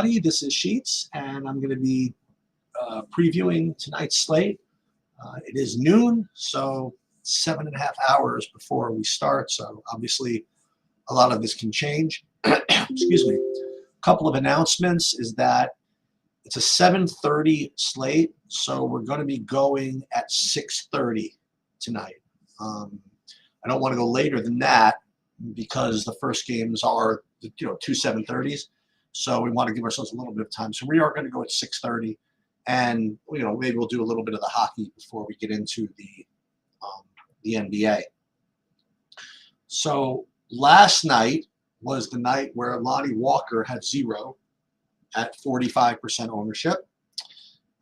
This is Sheets, and I'm going to be previewing tonight's slate. It is noon, so 7.5 hours before we start, so obviously a lot of this can change. Excuse me. A couple of announcements is that it's a 7:30 slate, so we're going to be going at 6:30 tonight. I don't want to go later than that because the first games are, two 7:30s. So we want to give ourselves a little bit of time. So we are going to go at 6:30, and maybe we'll do a little bit of the hockey before we get into the NBA. So last night was the night where Lonnie Walker had 0 at 45% ownership.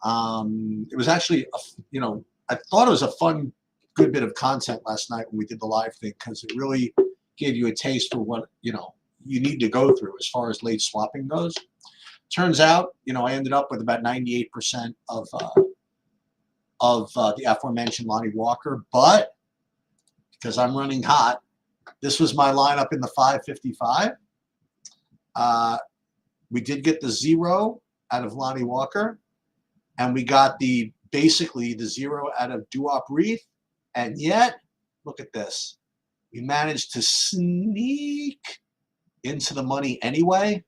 It was actually, I thought it was a fun, good bit of content last night when we did the live thing because it really gave you a taste for what, you need to go through as far as late swapping goes. Turns out, I ended up with about 98% of the aforementioned Lonnie Walker, but because I'm running hot, this was my lineup in the 555. We did get the 0 out of Lonnie Walker, and we got basically the 0 out of Duop Reith, and yet, look at this. We managed to sneak into the money anyway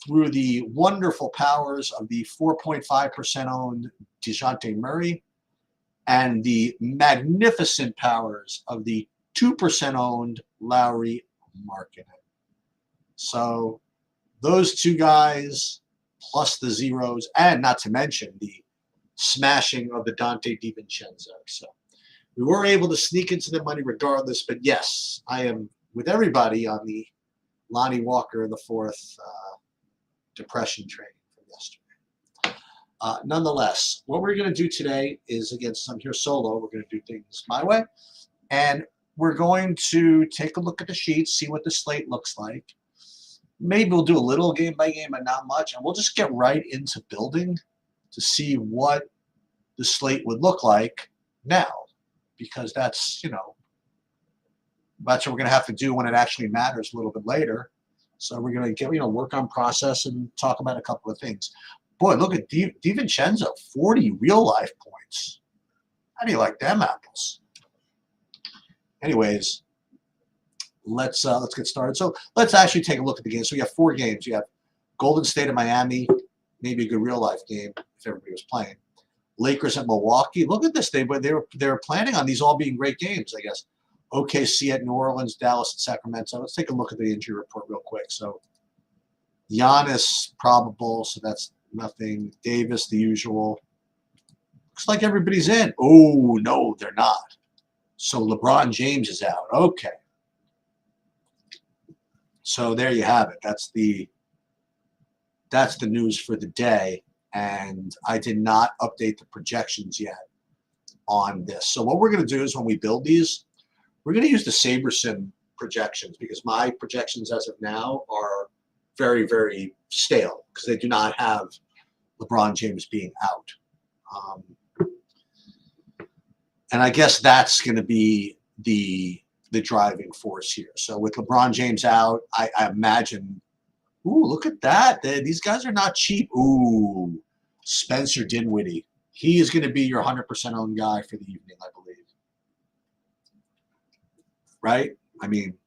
through the wonderful powers of the 4.5% owned DeJounte Murray and the magnificent powers of the 2% owned Lauri Markkanen. So those two guys plus the zeros, and not to mention the smashing of the Dante DiVincenzo. So we were able to sneak into the money regardless, but yes, I am with everybody on the Lonnie Walker the fourth depression train from yesterday. Nonetheless, what we're going to do today is, again, since I'm here solo, we're going to do things my way. And we're going to take a look at the sheets, see what the slate looks like. Maybe we'll do a little game by game, but not much. And we'll just get right into building to see what the slate would look like now. Because that's, that's what we're going to have to do when it actually matters a little bit later. So we're going to get, work on process and talk about a couple of things. Boy, look at DiVincenzo, 40 real life points. How do you like them apples? Anyways, let's get started. So let's actually take a look at the game. So we have 4 games. You have Golden State and Miami, maybe a good real life game if everybody was playing. Lakers at Milwaukee. Look at this. They were planning on these all being great games, I guess. OKC at New Orleans, Dallas at Sacramento. Let's take a look at the injury report real quick. So Giannis probable, so that's nothing. Davis, the usual. Looks like everybody's in. Oh, no, they're not. So LeBron James is out. Okay. So there you have it. That's the news for the day. And I did not update the projections yet on this. So what we're going to do is when we build these, we're going to use the SaberSim projections because my projections as of now are very, very stale because they do not have LeBron James being out. And I guess that's going to be the driving force here. So with LeBron James out, I imagine. Ooh, look at that. These guys are not cheap. Ooh, Spencer Dinwiddie. He is going to be your 100% owned guy for the evening, I believe. Right? I mean,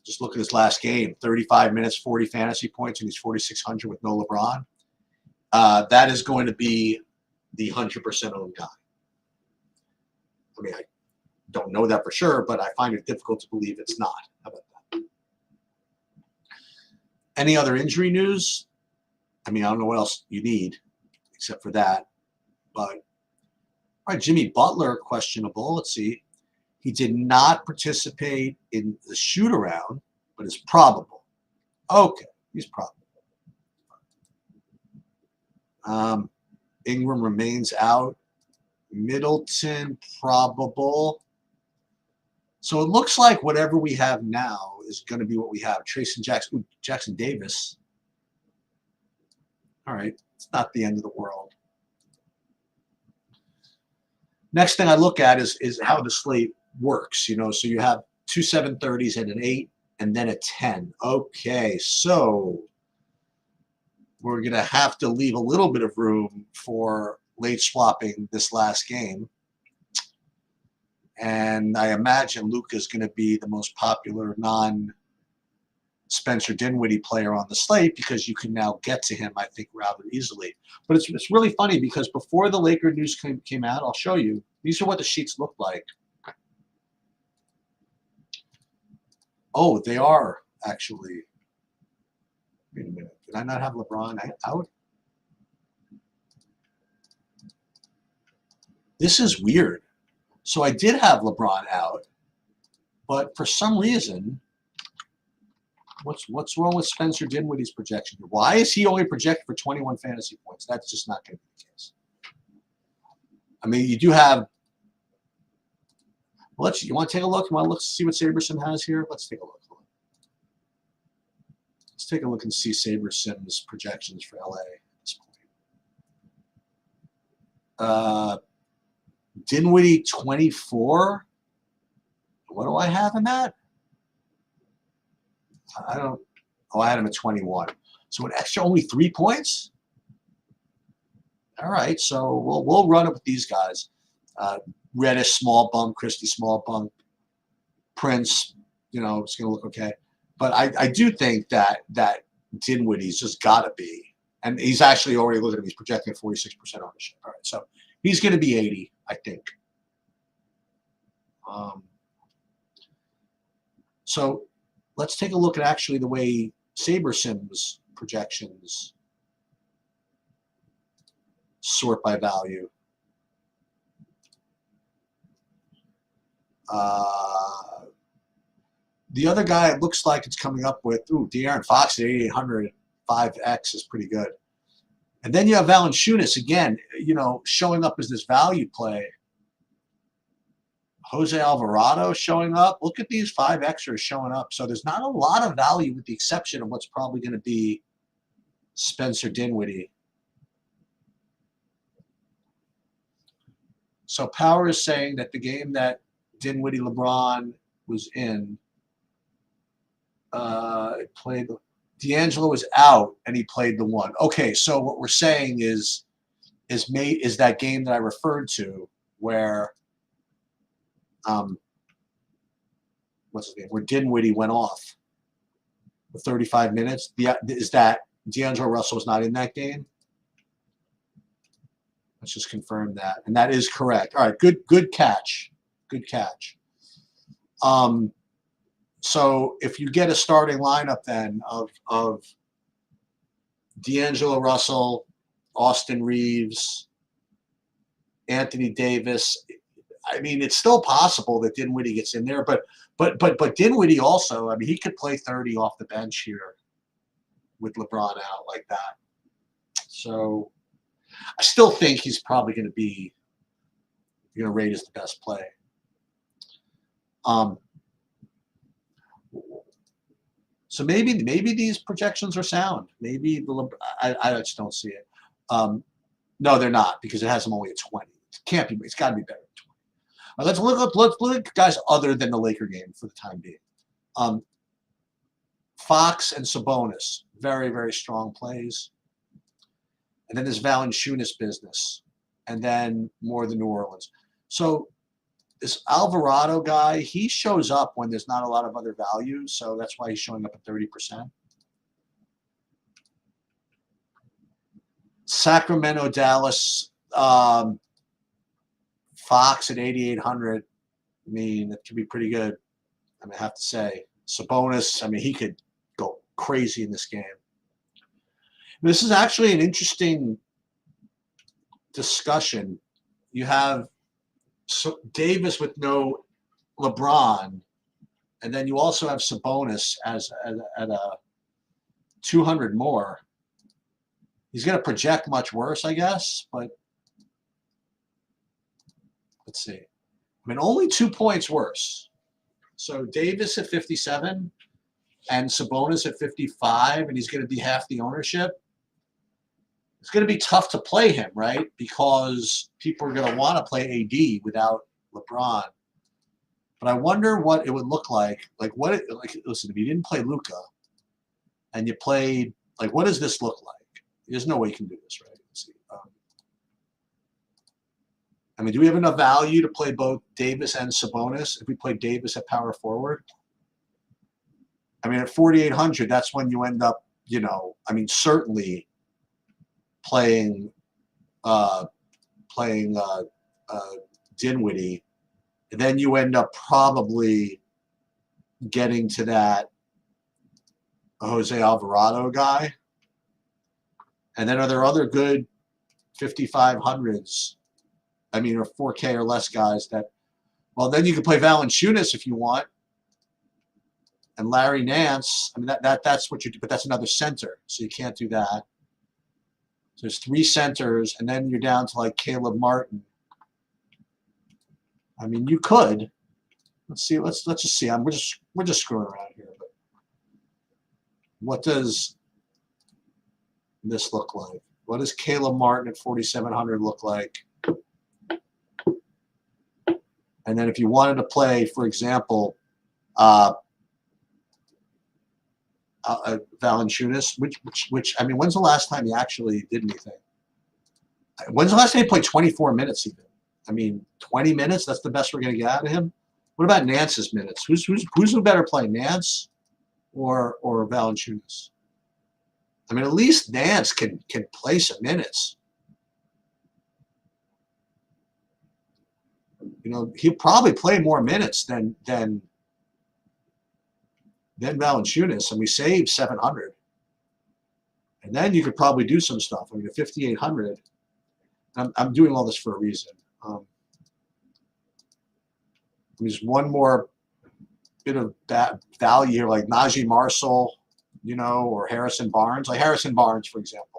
just look at his last game. 35 minutes, 40 fantasy points, and he's 4,600 with no LeBron. That is going to be the 100% owned guy. I mean, I don't know that for sure, but I find it difficult to believe it's not. How about that? Any other injury news? I mean, I don't know what else you need except for that. But, all right, Jimmy Butler, questionable. Let's see. He did not participate in the shoot-around, but is probable. Okay, he's probable. Ingram remains out. Middleton, probable. So it looks like whatever we have now is going to be what we have. Trace and Jackson Davis. All right. It's not the end of the world. Next thing I look at is how the slate works. So you have 2 730s and an 8 and then a 10. Okay. So we're going to have to leave a little bit of room for late swapping this last game. And I imagine Luka is going to be the most popular non-Spencer Dinwiddie player on the slate because you can now get to him, I think, rather easily. But it's really funny because before the Laker news came out, I'll show you. These are what the sheets look like. Oh, they are actually. Wait a minute. Did I not have LeBron out? This is weird. So I did have LeBron out, but for some reason, what's wrong with Spencer Dinwiddie's projection? Why is he only projected for 21 fantasy points? That's just not going to be the case. I mean, you do have. Well, you want to take a look? You want to see what Sabersim has here? Let's take a look. Let's take a look and see Sabersim's projections for LA at this point. Dinwiddie 24. What do I have in that? I don't. Oh, I had him at 21. So an extra only 3 points. All right, so we'll run it with these guys. Reddish small bump, Christie small bump, Prince. You know, it's going to look okay. But I do think that Dinwiddie's just got to be, and he's actually already looking at him. He's projecting 46% ownership. All right, so he's going to be 80, I think. So let's take a look at actually the way Sabersim's projections sort by value. The other guy, it looks like it's coming up with, De'Aaron Fox at 8,800, 5X is pretty good. And then you have Valanciunas, again, you know, showing up as this value play. Jose Alvarado showing up. Look at these 5Xers showing up. So there's not a lot of value with the exception of what's probably going to be Spencer Dinwiddie. So Power is saying that the game that Dinwiddie LeBron was in, played D'Angelo was out and he played the one. Okay, so what we're saying is that game that I referred to where what's his name? Where Dinwiddie went off for 35 minutes. Is that D'Angelo Russell was not in that game? Let's just confirm that, and that is correct. All right, good catch, good catch. So if you get a starting lineup then of D'Angelo Russell, Austin Reeves, Anthony Davis, I mean, it's still possible that Dinwiddie gets in there, but Dinwiddie also, I mean, he could play 30 off the bench here with LeBron out like that. So I still think he's probably going to be, you're going to rate as the best play. So maybe these projections are sound. Maybe I just don't see it. No, they're not because it has them only at 20. It can't be. It's got to be better than 20. Let's look at guys other than the Laker game for the time being. Fox and Sabonis, very, very strong plays. And then there's Valanciunas business, and then more the New Orleans. So this Alvarado guy, he shows up when there's not a lot of other value, so that's why he's showing up at 30%. Sacramento, Dallas, Fox at 8,800. I mean, it could be pretty good. I mean, I have to say. Sabonis, I mean, he could go crazy in this game. This is actually an interesting discussion. You have Davis with no LeBron, and then you also have Sabonis at a 200 more. He's going to project much worse, I guess, but let's see. I mean, only 2 points worse. So Davis at 57 and Sabonis at 55, and he's going to be half the ownership. It's going to be tough to play him, right? Because people are going to want to play AD without LeBron. But I wonder what it would look like. Listen, if you didn't play Luka and you played, what does this look like? There's no way you can do this, right? Let's see. I mean, do we have enough value to play both Davis and Sabonis? If we play Davis at power forward, I mean, at 4,800, that's when you end up, you know, I mean, certainly playing Dinwiddie, and then you end up probably getting to that Jose Alvarado guy. And then are there other good 5,500s? I mean, or 4K or less guys that, well, then you can play Valanciunas if you want. And Larry Nance, I mean, that's what you do, but that's another center, so you can't do that. So there's 3 centers, and then you're down to like Caleb Martin. I mean, you could. Let's see. Let's just see. We're just screwing around here. But what does this look like? What does Caleb Martin at 4,700 look like? And then if you wanted to play, for example, Valanciunas, which I mean, when's the last time he actually did anything? When's the last time he played 24 minutes even? I mean, 20 minutes, that's the best we're going to get out of him? What about Nance's minutes? Who's the better play, Nance or Valanciunas? I mean, at least Nance can play some minutes. You know, he'll probably play more minutes than Valanciunas, and we saved 700. And then you could probably do some stuff. I mean, at 5,800, I'm doing all this for a reason. There's one more bit of value here, like Najee Marshall, you know, or Harrison Barnes. Like Harrison Barnes, for example.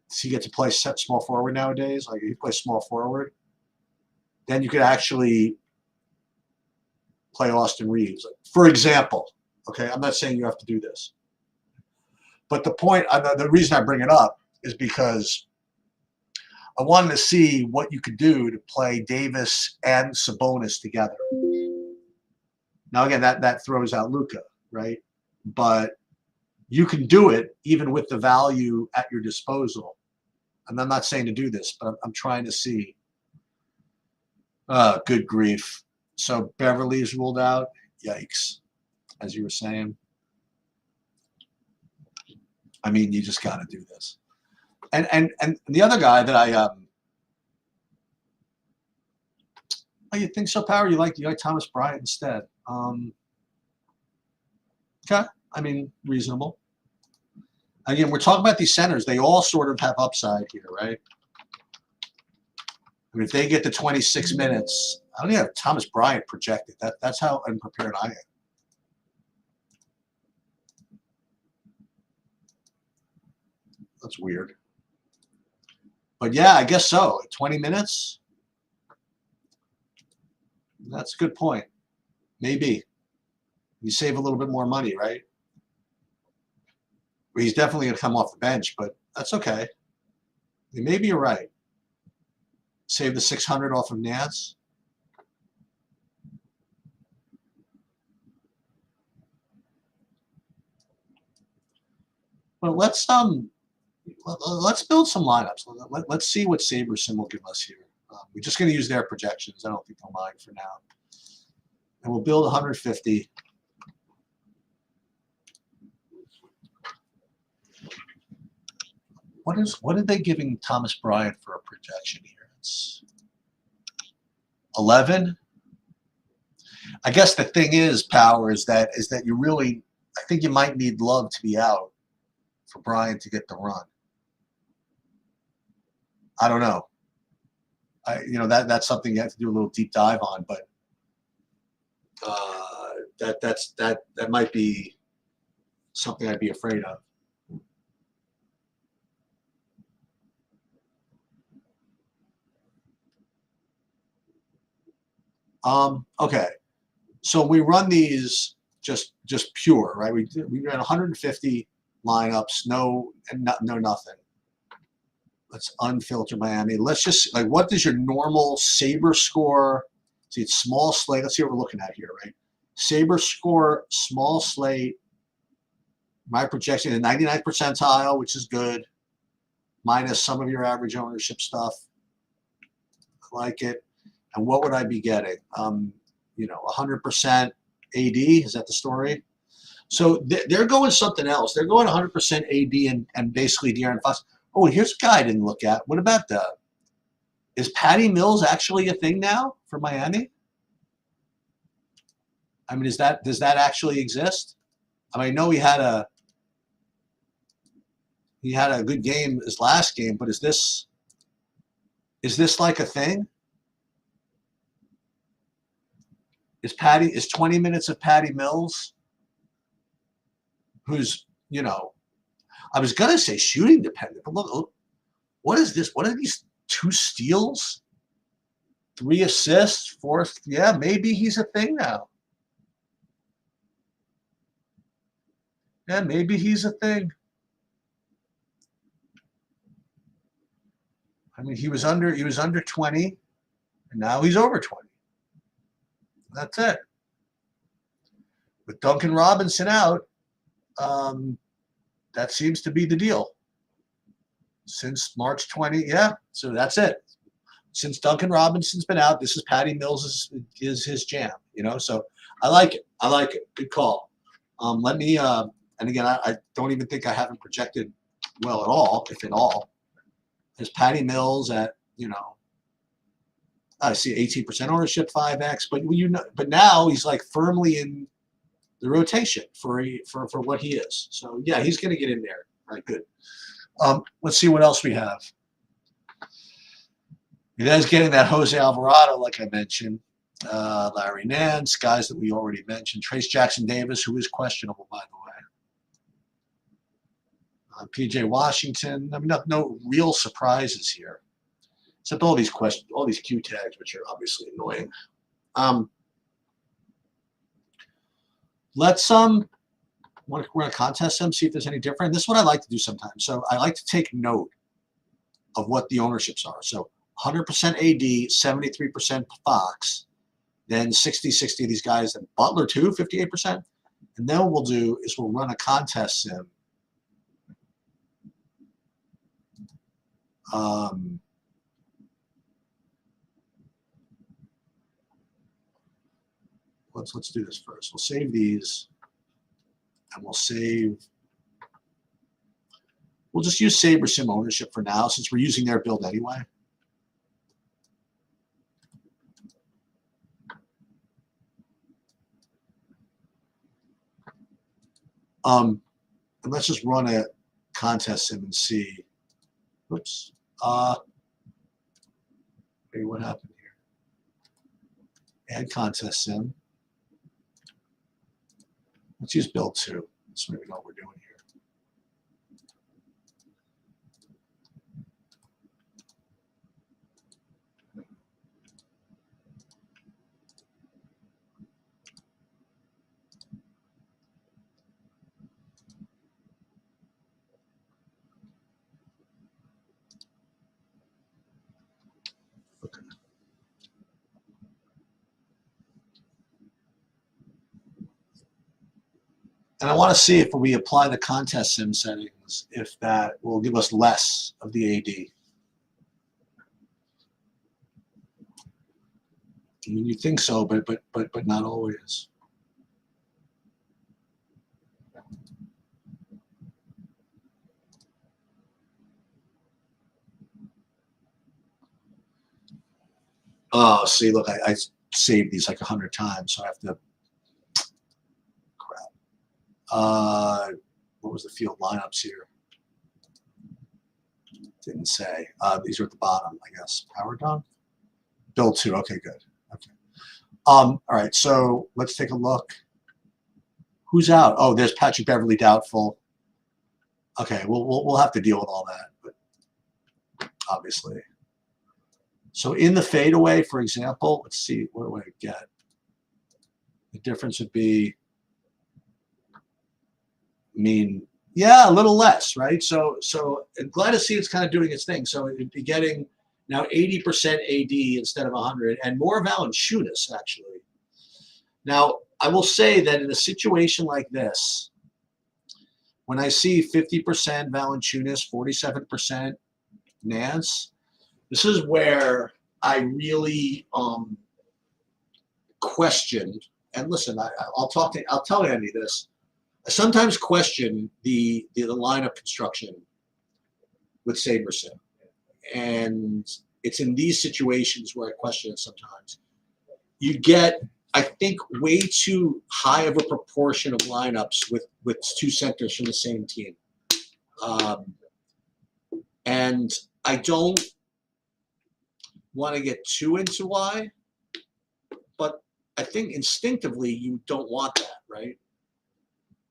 Does he get to play small forward nowadays? Like, if he plays small forward, then you could actually play Austin Reeves, for example. Okay, I'm not saying you have to do this, but the point, the reason I bring it up is because I wanted to see what you could do to play Davis and Sabonis together. Now, again, that throws out Luka, right? But you can do it even with the value at your disposal. And I'm not saying to do this, but I'm trying to see. Good grief. So Beverly's ruled out. Yikes. As you were saying. I mean, you just got to do this. And the other guy that oh, you think so, Power? You like Thomas Bryant instead? Okay. I mean, reasonable. Again, we're talking about these centers. They all sort of have upside here, right? I mean, if they get to 26 minutes, I don't even have Thomas Bryant projected. That's how unprepared I am. That's weird. But yeah, I guess so. 20 minutes? That's a good point. Maybe. You save a little bit more money, right? Well, he's definitely going to come off the bench, but that's okay. Maybe you're right. Save the 600 off of Nance. But let's build some lineups. Let's see what Saberson will give us here. We're just going to use their projections. I don't think they'll mind for now. And we'll build 150. What are they giving Thomas Bryant for a projection here? It's 11. I guess the thing is, Power, is that you really, I think you might need Love to be out for Bryant to get the run. I don't know. You know, that's something you have to do a little deep dive on, but that might be something I'd be afraid of. Okay, so we run these just pure, right? We ran 150 lineups, no nothing. Let's unfilter Miami. Let's just, like, what is your normal Saber score? See, it's small slate. Let's see what we're looking at here, right? Saber score, small slate, My projection in 99th percentile, which is good, minus some of your average ownership stuff. I like it. And what would I be getting? 100% AD. Is that the story? So they're going something else. They're going 100% AD and basically De'Aaron Fox. Oh, and here's a guy I didn't look at. What about is Patty Mills actually a thing now for Miami? I mean, does that actually exist? I mean, I know he had a good game his last game, but is this like a thing? Is 20 minutes of Patty Mills, who's, I was gonna say shooting dependent, but look, what is this? What are these 2 steals, 3 assists, 4? Yeah, maybe he's a thing now. Yeah, maybe he's a thing. I mean, he was under 20, and now he's over 20. That's it. With Duncan Robinson out, that seems to be the deal. Since March 20, yeah. So that's it. Since Duncan Robinson's been out, this is Patty Mills is his jam. So I like it. I like it. Good call. Let me. And again, I don't even think I haven't projected well at all, if at all. There's Patty Mills at I see 18% ownership, 5x, but now he's like firmly in the rotation for what he is. So yeah, he's going to get in there. All right, good. Let's see what else we have. He then is getting that Jose Alvarado, like I mentioned, Larry Nance, guys that we already mentioned, Trace Jackson Davis, who is questionable, by the way. PJ Washington. I mean, no real surprises here, except all these Q tags, which are obviously annoying. Let's want to contest them, see if there's any different. This is what I like to do sometimes. So I like to take note of what the ownerships are. So 100% AD, 73% Fox, then 60 of these guys, and Butler too, 58%. And then what we'll do is we'll run a contest sim. Let's do this first. We'll save these, and we'll just use SaberSim ownership for now, since we're using their build anyway. And let's just run a contest sim and see. Oops. Okay, what happened here? Add contest sim. Let's use build 2. So we know what we're doing here. Okay. And I want to see if we apply the contest sim settings, if that will give us less of the AD. I mean, you think so, but not always. Oh, see, look, I saved these like 100 times, so I have to. Crap. What was the field lineups here? Didn't say. These are at the bottom, I guess. Power down. Build 2. Okay, good. Okay. All right. So let's take a look. Who's out? Oh, there's Patrick Beverly doubtful. Okay, we'll have to deal with all that, but obviously. So in the fadeaway, for example, let's see, what do I get? The difference would be, I mean, yeah, a little less, right? So I'm glad to see it's kind of doing its thing. So it'd be getting now 80% AD instead of 100, and more Valanciunas, actually. Now, I will say that in a situation like this, when I see 50% Valanciunas, 47% Nance, this is where I really questioned. And listen, I'll tell Andy this. I sometimes question the lineup construction with SaberSim, and it's in these situations where I question it sometimes. You get, I think, way too high of a proportion of lineups with two centers from the same team. And I don't want to get too into why, but I think instinctively you don't want that, right?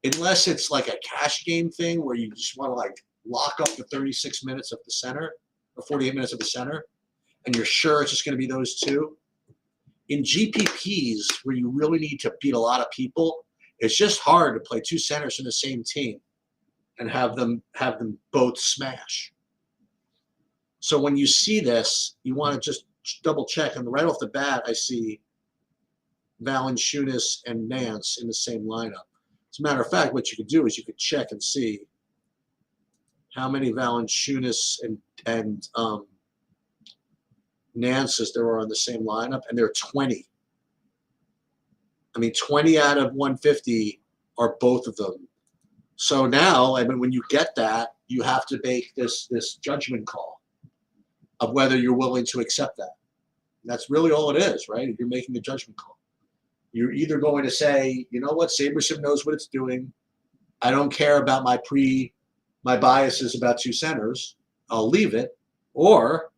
Unless it's like a cash game thing where you just want to like lock up the 36 minutes of the center or 48 minutes of the center, and you're sure it's just going to be those two. In GPPs, where you really need to beat a lot of people, it's just hard to play two centers from the same team and have them both smash. So when you see this, you want to just double check. And right off the bat, I see Valanciunas and Nance in the same lineup. As a matter of fact, what you could do is you could check and see how many Valanciunas and Nances there are on the same lineup, and there are 20. I mean, 20 out of 150 are both of them. So now, I mean, when you get that, you have to make this judgment call of whether you're willing to accept that. And that's really all it is, right? You're making the judgment call. You're either going to say, you know what, SaberSim knows what it's doing. I don't care about my biases about two centers. I'll leave it. Or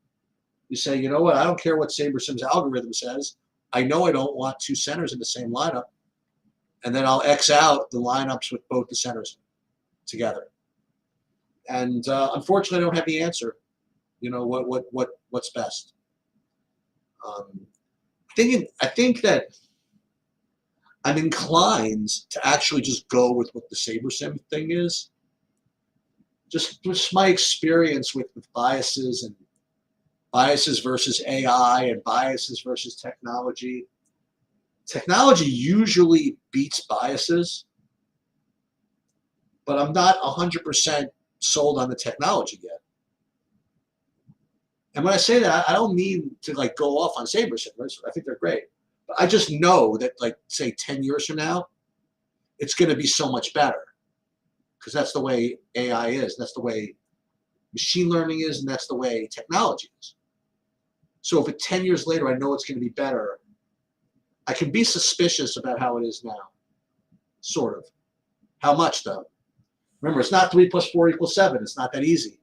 you say, you know what, I don't care what SaberSim's algorithm says. I know I don't want two centers in the same lineup. And then I'll X out the lineups with both the centers together. And unfortunately, I don't have the answer. You know, what's best. I think that I'm inclined to actually just go with what the SaberSim thing is. Just my experience with biases and biases versus AI and biases versus technology. Technology usually beats biases, but I'm not 100% sold on the technology yet. And when I say that, I don't mean to like go off on SaberSim. Right? I think they're great. But I just know that, like, say 10 years from now, it's going to be so much better because that's the way AI is. That's the way machine learning is, and that's the way technology is. So if 10 years later I know it's going to be better, I can be suspicious about how it is now, sort of. How much, though? Remember, it's not 3 + 4 = 7. It's not that easy.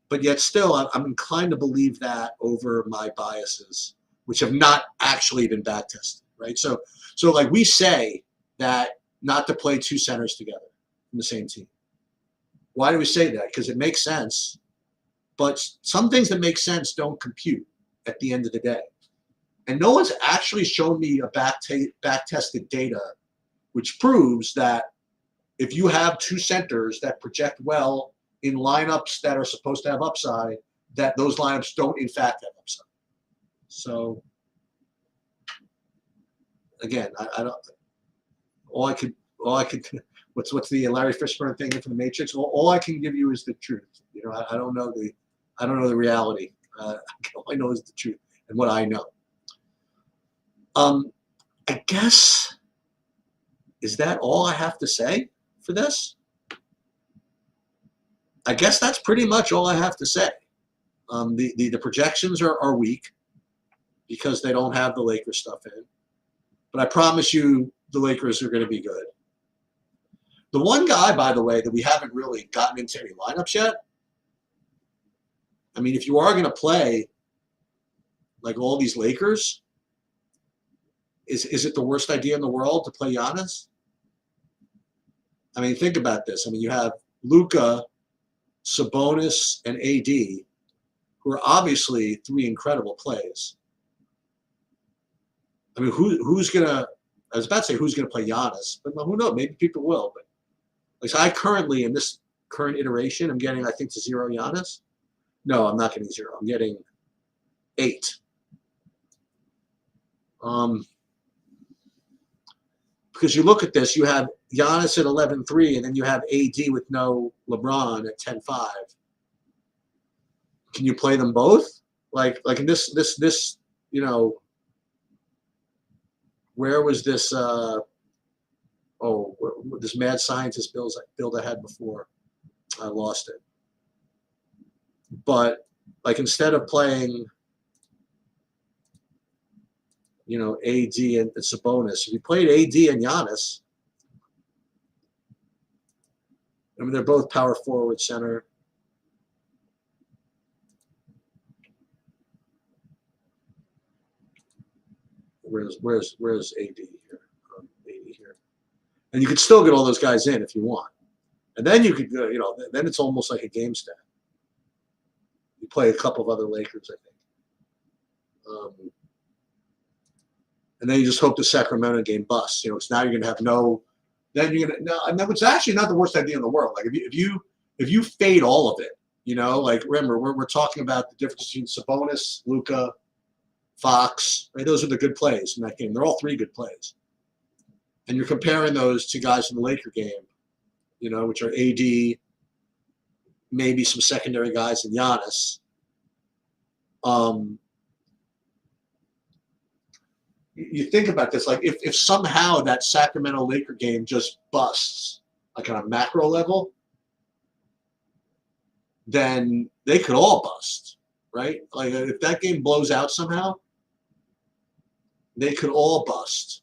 But yet still, I'm inclined to believe that over my biases, which have not actually been back tested, right? So like we say that not to play two centers together in the same team. Why do we say that? Because it makes sense. But some things that make sense don't compute at the end of the day. And no one's actually shown me a back-tested data which proves that if you have two centers that project well in lineups that are supposed to have upside, that those lineups don't in fact have upside. So again, I don't. All I could. What's the Larry Fishburne thing from the Matrix? All I can give you is the truth. You know, I don't know the reality. All I know is the truth and what I know. I guess, is that all I have to say for this? I guess that's pretty much all I have to say. The projections are weak because they don't have the Lakers stuff in. But I promise you the Lakers are going to be good. The one guy, by the way, that we haven't really gotten into any lineups yet, I mean, if you are going to play like all these Lakers, is it the worst idea in the world to play Giannis? I mean, think about this. I mean, you have Luka, Sabonis, and AD, who are obviously three incredible plays. I mean, who's going to – I was about to say who's going to play Giannis, but who knows? Maybe people will. But like, so I currently, in this current iteration, I'm getting, I think, to 0 Giannis. No, I'm not getting 0. I'm getting 8. because you look at this, you have Giannis at 11-3, and then you have AD with no LeBron at 10-5. Can you play them both? Like in this, you know, where was this? This mad scientist build I had before. I lost it. But like instead of playing, you know, AD and Sabonis, if you played AD and Giannis, I mean, they're both power forward center. Where's AD here? AD here, and you could still get all those guys in if you want, and then you could, you know, then it's almost like a game stat. You play a couple of other Lakers, I think, and then you just hope the Sacramento game busts. You know, because now you're gonna have no. Then you're gonna no, and it's actually not the worst idea in the world. Like if you fade all of it, you know, like remember we're talking about the difference between Sabonis, Luka, Fox, right? Those are the good plays in that game. They're all three good plays. And you're comparing those to guys in the Laker game, you know, which are AD, maybe some secondary guys in Giannis. You think about this, like if somehow that Sacramento Laker game just busts, like on a macro level, then they could all bust, right? Like if that game blows out somehow, they could all bust.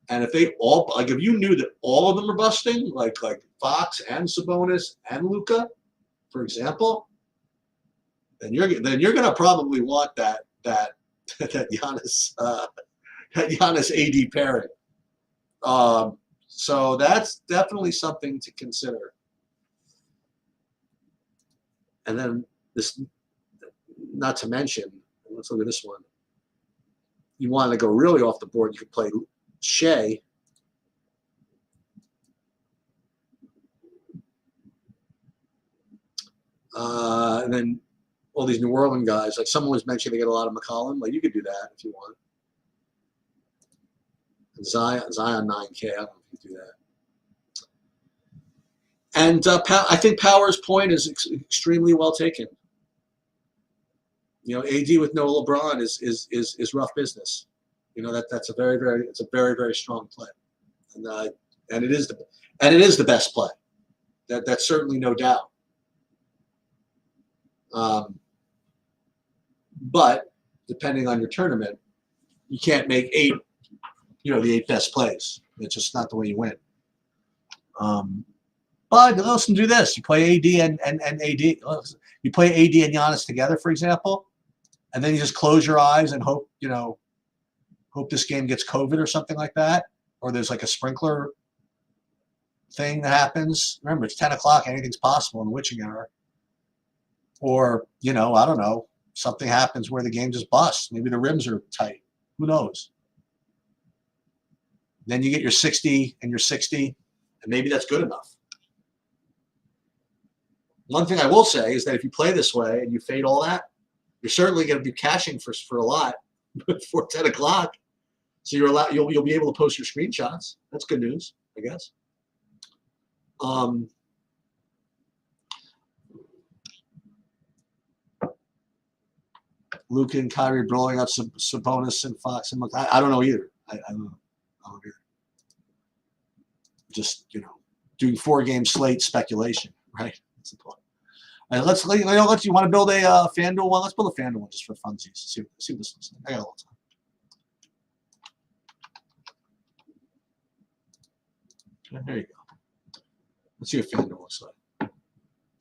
And if they all, like if you knew that all of them are busting, like Fox and Sabonis and Luka, for example, then you're gonna probably want that Giannis AD pairing. So that's definitely something to consider. And then this, not to mention, let's look at this one. You want to go really off the board, you could play Shea. And then all these New Orleans guys, like someone was mentioning they get a lot of McCollum. Like you could do that if you want. And Zion 9K, I don't know if you do that. And I think Power's point is extremely well taken. You know, AD with no LeBron is rough business. You know, that's a very strong play, and it is the best play. That's certainly no doubt. But depending on your tournament, you can't make the 8 best plays. It's just not the way you win. But listen, do this. You play AD and AD. You play AD and Giannis together, for example, and then you just close your eyes and hope this game gets COVID or something like that, or there's like a sprinkler thing that happens. Remember, it's 10 o'clock. Anything's possible in the witching hour. Or, I don't know, something happens where the game just busts. Maybe the rims are tight. Who knows? Then you get your 60 and your 60, and maybe that's good enough. One thing I will say is that if you play this way and you fade all that, you're certainly going to be cashing for a lot before 10 o'clock. So you'll be able to post your screenshots. That's good news, I guess. Luka and Kyrie blowing up Sabonis and Fox and I don't know either. I don't know. I don't either. Just doing 4-game slate speculation, right? That's the point. All right, you want to build a FanDuel one? Let's build a FanDuel one just for funsies. See what this looks like. I got a little time. There you go. Let's see what FanDuel looks like.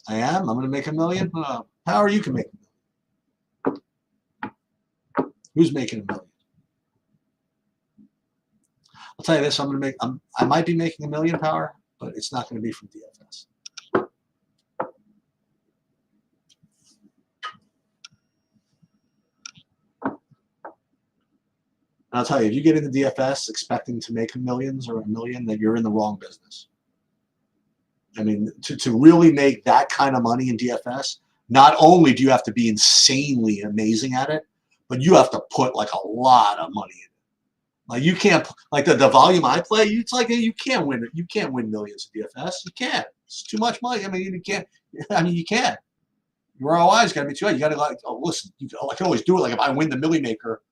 I'm going to make $1 million. How you can make $1 million? Who's making $1 million? I'll tell you this: I might be making $1 million, Power, but it's not going to be from DFS. I'll tell you, if you get into DFS expecting to make millions or $1 million, then you're in the wrong business. I mean, to really make that kind of money in DFS, not only do you have to be insanely amazing at it, but you have to put like a lot of money in it. Like you can't, like the volume I play, it's like you can't win. You can't win millions of DFS. You can't. It's too much money. I mean, you can't. I mean, you can't. Your ROI's got to be too high. You got to like, oh, listen, I can always do it. Like if I win the Millie Maker,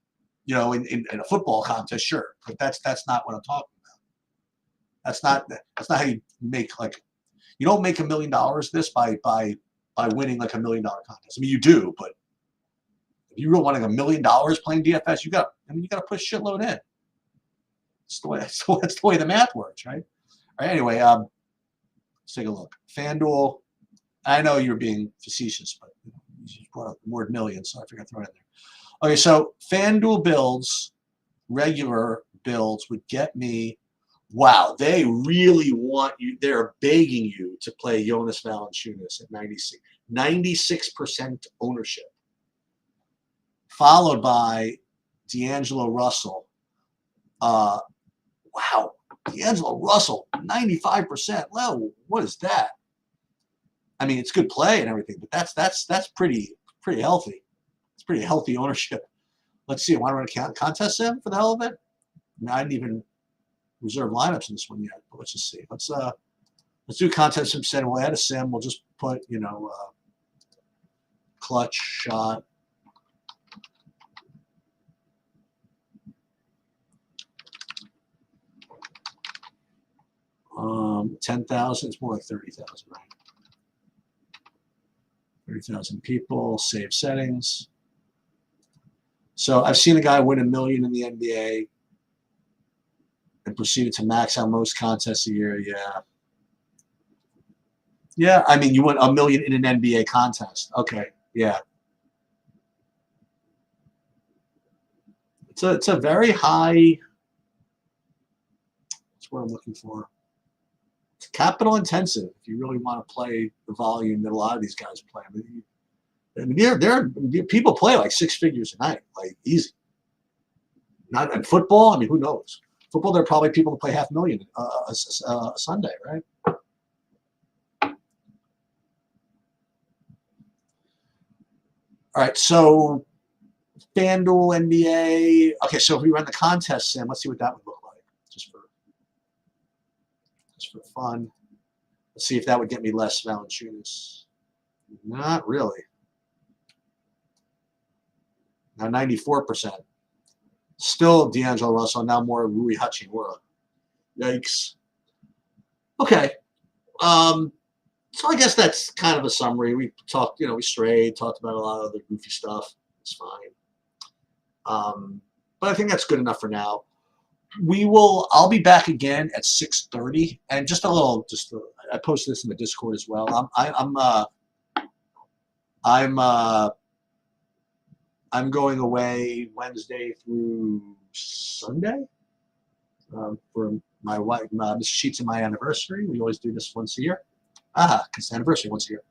you know, in a football contest, sure. But that's not what I'm talking about. That's not how you make like. You don't make $1 million this by winning like $1 million contest. I mean, you do, but if you really want like $1 million playing DFS, you got to put a shitload in. That's the way the math works, right? All right. Anyway, let's take a look. FanDuel. I know you're being facetious, but you brought up the word million, so I figured I'd throw it in there. Okay, so FanDuel builds, regular builds would get me. Wow, they really want you. They're begging you to play Jonas Valanciunas at 96% ownership, followed by D'Angelo Russell. Wow, D'Angelo Russell, 95%. Well, what is that? I mean, it's good play and everything, but that's pretty healthy. It's pretty healthy ownership. Let's see. I want to run a contest sim for the hell of it. I mean, I didn't even reserve lineups in this one yet, but let's just see. Let's do contest sim set. We'll add a sim. We'll just put, you know, clutch shot. $10,000. It's more like 30,000, right? 30,000 people. Save settings. So I've seen a guy win $1 million in the NBA and proceeded to max out most contests a year. Yeah. Yeah, I mean, you won $1 million in an NBA contest. Okay, yeah. It's a very high. That's what I'm looking for. It's capital intensive if you really want to play the volume that a lot of these guys play. I mean, people play like 6 figures a night, like easy. Not in football. I mean, who knows? Football, there are probably people that play $500,000 a Sunday, right? All right, so FanDuel, NBA. Okay, so if we run the contest sim, let's see what that would look like, just for fun. Let's see if that would get me less Valanciunas. Not really. Now 94%. Still D'Angelo Russell, now more Rui Hachimura. Yikes. Okay. So I guess that's kind of a summary. We talked, we strayed, talked about a lot of other goofy stuff. It's fine. But I think that's good enough for now. I'll be back again at 6:30, and I posted this in the Discord as well. I'm going away Wednesday through Sunday for my wife. This sheet's in my anniversary. We always do this once a year. It's anniversary once a year,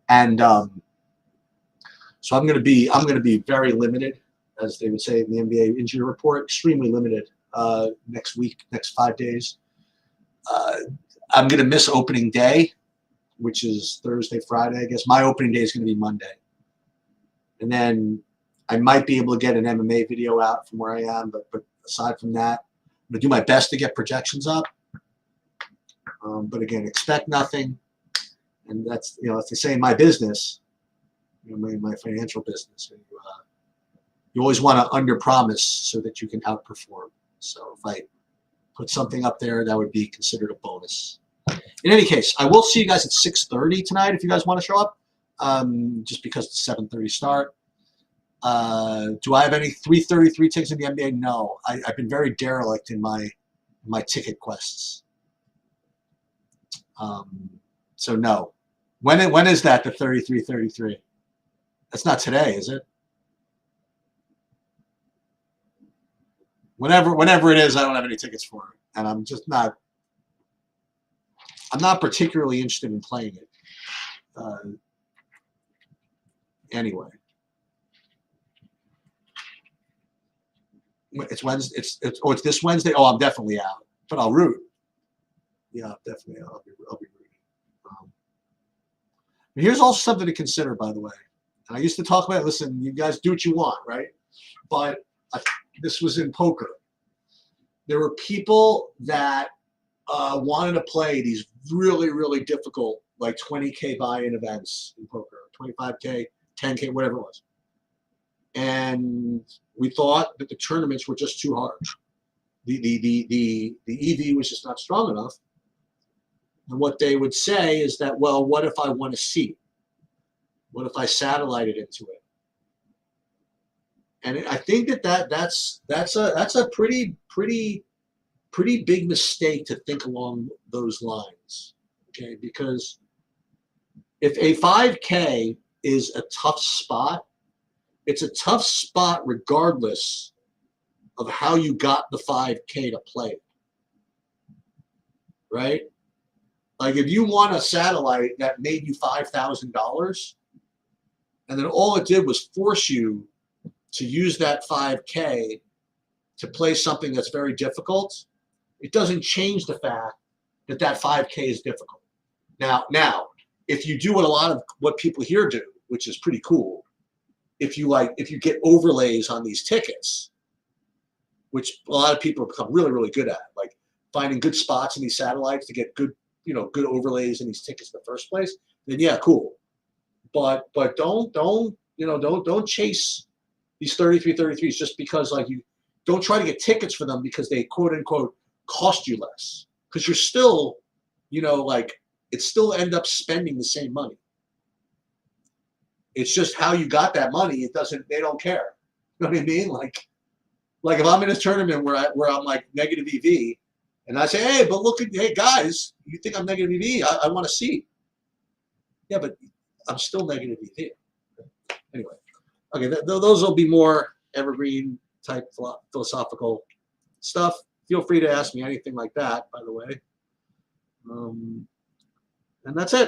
and so I'm going to be very limited, as they would say in the NBA injury report, extremely limited next week, next 5 days. I'm going to miss opening day, which is Thursday, Friday. I guess my opening day is going to be Monday, and then I might be able to get an MMA video out from where I am, but aside from that, I'm going to do my best to get projections up. But again, expect nothing. And that's, as they say in my business, my financial business, you always want to under-promise so that you can outperform. So if I put something up there, that would be considered a bonus. In any case, I will see you guys at 6:30 tonight if you guys want to show up, just because it's 7:30 start. Do I have any 333 tickets in the NBA? No. I've been very derelict in my ticket quests. So no. When is that, the 33-33? That's not today, is it? Whenever it is, I don't have any tickets for it. And I'm not particularly interested in playing it. Anyway. It's Wednesday. It's this Wednesday. Oh, I'm definitely out, but I'll root. Yeah, definitely. I'll be rooting. Here's also something to consider, by the way. And I used to talk about, listen, you guys do what you want, right? But this was in poker. there were people that wanted to play these really, really difficult, like 20K buy-in events in poker, 25K, 10K, whatever it was. And we thought that the tournaments were just too hard. The EV was just not strong enough. And what they would say is that, well, what if I want a seat? What if I satellited into it? And I think that's a pretty big mistake to think along those lines, okay? Because if a 5K is a tough spot, it's a tough spot regardless of how you got the 5K to play it, right? Like if you won a satellite that made you $5,000, and then all it did was force you to use that 5K to play something that's very difficult, it doesn't change the fact that that 5K is difficult. Now, if you do what a lot of what people here do, which is pretty cool, if you get overlays on these tickets, which a lot of people have become really, really good at, like finding good spots in these satellites to get good, good overlays in these tickets in the first place, then yeah, cool. But don't chase these 33-33s just because you don't try to get tickets for them because they quote unquote cost you less, because you're still, it still end up spending the same money. It's just how you got that money. They don't care. You know what I mean? Like if I'm in a tournament where I'm like negative EV, and I say, hey guys, you think I'm negative EV? I want a seat. Yeah, but I'm still negative EV. Anyway, okay, those will be more evergreen type philosophical stuff. Feel free to ask me anything like that, by the way. And that's it.